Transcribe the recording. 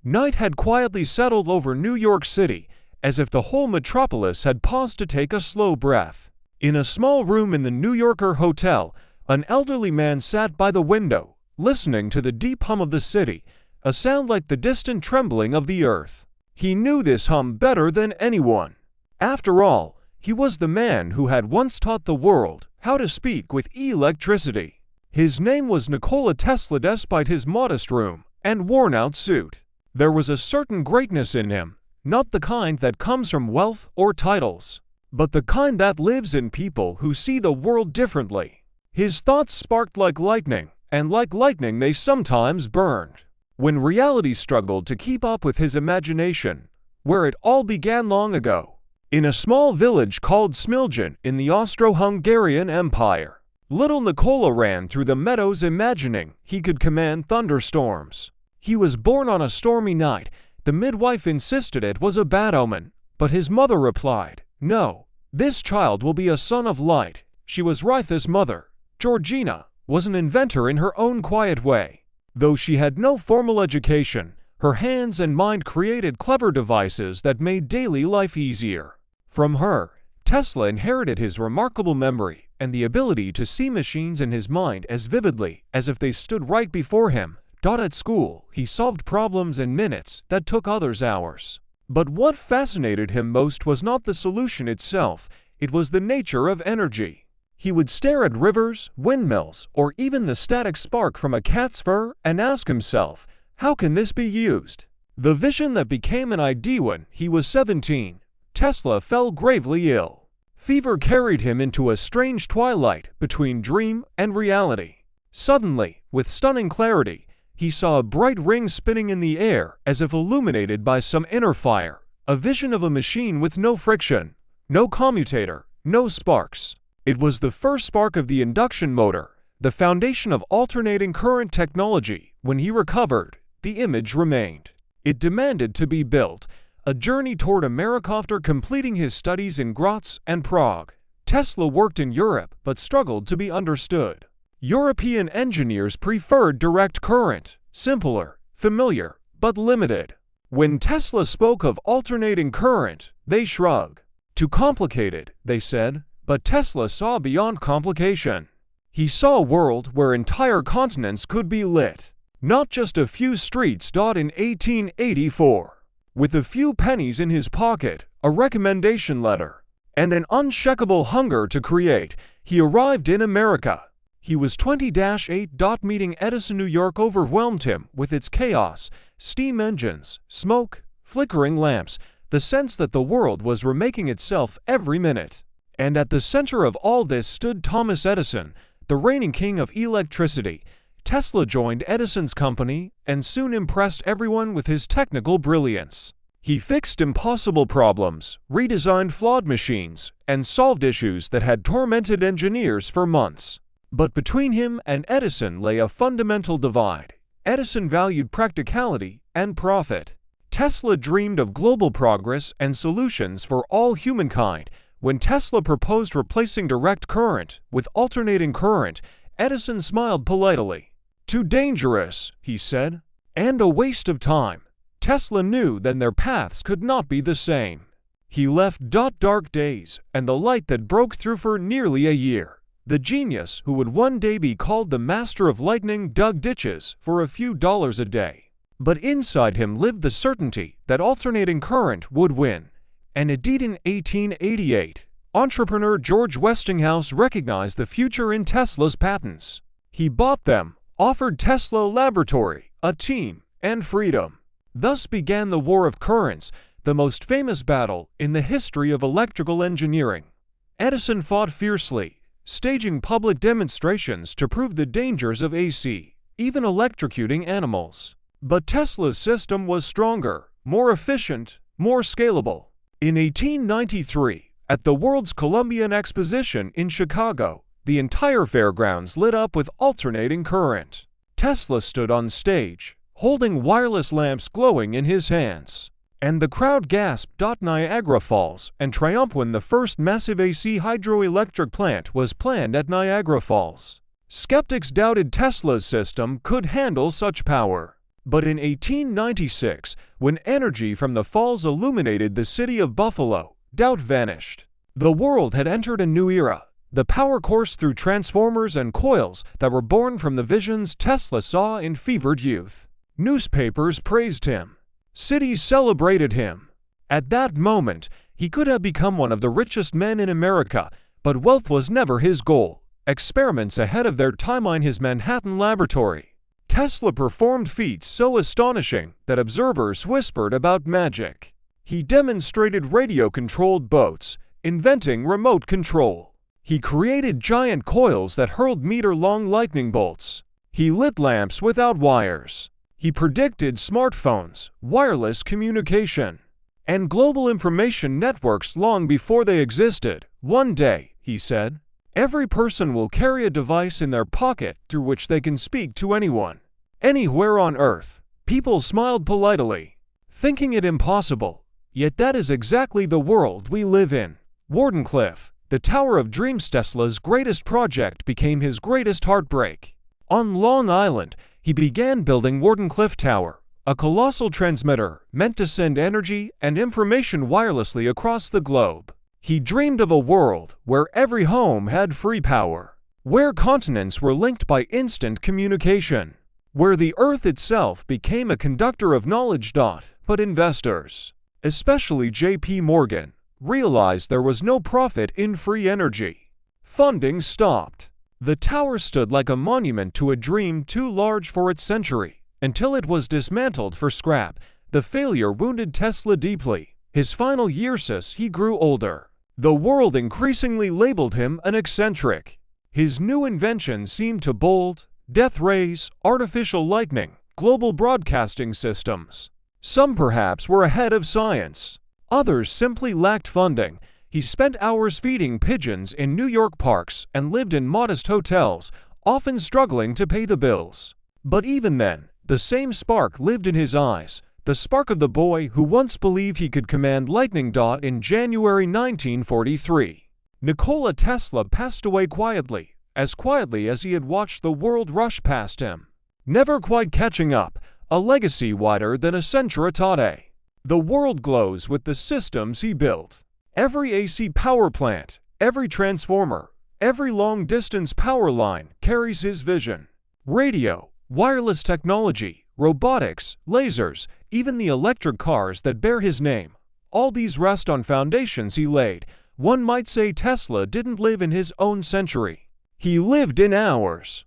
Night had quietly settled over New York City, as if the whole metropolis had paused to take a slow breath. In a small room in the New Yorker hotel, an elderly man sat by the window, listening to the deep hum of the city, a sound like the distant trembling of the earth. He knew this hum better than anyone. After all, he was the man who had once taught the world how to speak with electricity. His name was Nikola Tesla. Despite his modest room and worn-out suit, there was a certain greatness in him, not the kind that comes from wealth or titles, but the kind that lives in people who see the world differently. His thoughts sparked like lightning, and like lightning they sometimes burned. When reality struggled to keep up with his imagination, where it all began long ago, in a small village called Smiljan in the Austro-Hungarian Empire, little Nikola ran through the meadows imagining he could command thunderstorms. He was born on a stormy night. The midwife insisted it was a bad omen, but his mother replied, "No, this child will be a son of light." She was right. This mother, Georgina, was an inventor in her own quiet way. Though she had no formal education, her hands and mind created clever devices that made daily life easier. From her, Tesla inherited his remarkable memory and the ability to see machines in his mind as vividly as if they stood right before him. At school, he solved problems in minutes that took others hours. But what fascinated him most was not the solution itself, it was the nature of energy. He would stare at rivers, windmills, or even the static spark from a cat's fur and ask himself, how can this be used? The vision that became an idea. When he was 17, Tesla fell gravely ill. Fever carried him into a strange twilight between dream and reality. Suddenly, with stunning clarity, he saw a bright ring spinning in the air as if illuminated by some inner fire, a vision of a machine with no friction, no commutator, no sparks. It was the first spark of the induction motor, the foundation of alternating current technology. When he recovered, the image remained. It demanded to be built, a journey toward America. After completing his studies in Graz and Prague, Tesla worked in Europe but struggled to be understood. European engineers preferred direct current, simpler, familiar, but limited. When Tesla spoke of alternating current, they shrugged. Too complicated, they said. But Tesla saw beyond complication. He saw a world where entire continents could be lit, not just a few streets. In 1884, with a few pennies in his pocket, a recommendation letter, and an unshakable hunger to create, he arrived in America. He was 20-8. Meeting Edison, New York overwhelmed him with its chaos, steam engines, smoke, flickering lamps, the sense that the world was remaking itself every minute. And at the center of all this stood Thomas Edison, the reigning king of electricity. Tesla joined Edison's company and soon impressed everyone with his technical brilliance. He fixed impossible problems, redesigned flawed machines, and solved issues that had tormented engineers for months. But between him and Edison lay a fundamental divide. Edison valued practicality and profit. Tesla dreamed of global progress and solutions for all humankind. When Tesla proposed replacing direct current with alternating current, Edison smiled politely. "Too dangerous," he said, "and a waste of time." Tesla knew then their paths could not be the same. He left. Dark days and the light that broke through for nearly a year. The genius who would one day be called the master of lightning dug ditches for a few dollars a day. But inside him lived the certainty that alternating current would win. And indeed, in 1888, entrepreneur George Westinghouse recognized the future in Tesla's patents. He bought them, offered Tesla a laboratory, a team, and freedom. Thus began the War of Currents, the most famous battle in the history of electrical engineering. Edison fought fiercely, staging public demonstrations to prove the dangers of AC, even electrocuting animals. But Tesla's system was stronger, more efficient, more scalable. In 1893, at the World's Columbian Exposition in Chicago, the entire fairgrounds lit up with alternating current. Tesla stood on stage, holding wireless lamps glowing in his hands. And the crowd gasped. Niagara Falls and triumphed when the first massive AC hydroelectric plant was planned at Niagara Falls. Skeptics doubted Tesla's system could handle such power. But in 1896, when energy from the falls illuminated the city of Buffalo, doubt vanished. The world had entered a new era. The power coursed through transformers and coils that were born from the visions Tesla saw in fevered youth. Newspapers praised him. Cities celebrated him. At that moment, he could have become one of the richest men in America, but wealth was never his goal. Experiments ahead of their time in his Manhattan laboratory. Tesla performed feats so astonishing that observers whispered about magic. He demonstrated radio-controlled boats, inventing remote control. He created giant coils that hurled meter-long lightning bolts. He lit lamps without wires. He predicted smartphones, wireless communication, and global information networks long before they existed. One day, he said, every person will carry a device in their pocket through which they can speak to anyone, anywhere on Earth. People smiled politely, thinking it impossible. Yet that is exactly the world we live in. Wardenclyffe, the Tower of Dreams, Tesla's greatest project, became his greatest heartbreak. On Long Island, he began building Wardenclyffe Tower, a colossal transmitter meant to send energy and information wirelessly across the globe. He dreamed of a world where every home had free power, where continents were linked by instant communication, where the Earth itself became a conductor of knowledge. But investors, especially J.P. Morgan, realized there was no profit in free energy. Funding stopped. The tower stood like a monument to a dream too large for its century, until it was dismantled for scrap. The failure wounded Tesla deeply. His final years as he grew older, the world increasingly labeled him an eccentric. His new inventions seemed too bold: death rays, artificial lightning, global broadcasting systems. Some perhaps were ahead of science. Others simply lacked funding. He spent hours feeding pigeons in New York parks and lived in modest hotels, often struggling to pay the bills. But even then, the same spark lived in his eyes, the spark of the boy who once believed he could command lightning. In January 1943, Nikola Tesla passed away quietly as he had watched the world rush past him. Never quite catching up, a legacy wider than a century. The world glows with the systems he built. Every AC power plant, every transformer, every long-distance power line carries his vision. Radio, wireless technology, robotics, lasers, even the electric cars that bear his name. All these rest on foundations he laid. One might say Tesla didn't live in his own century. He lived in ours.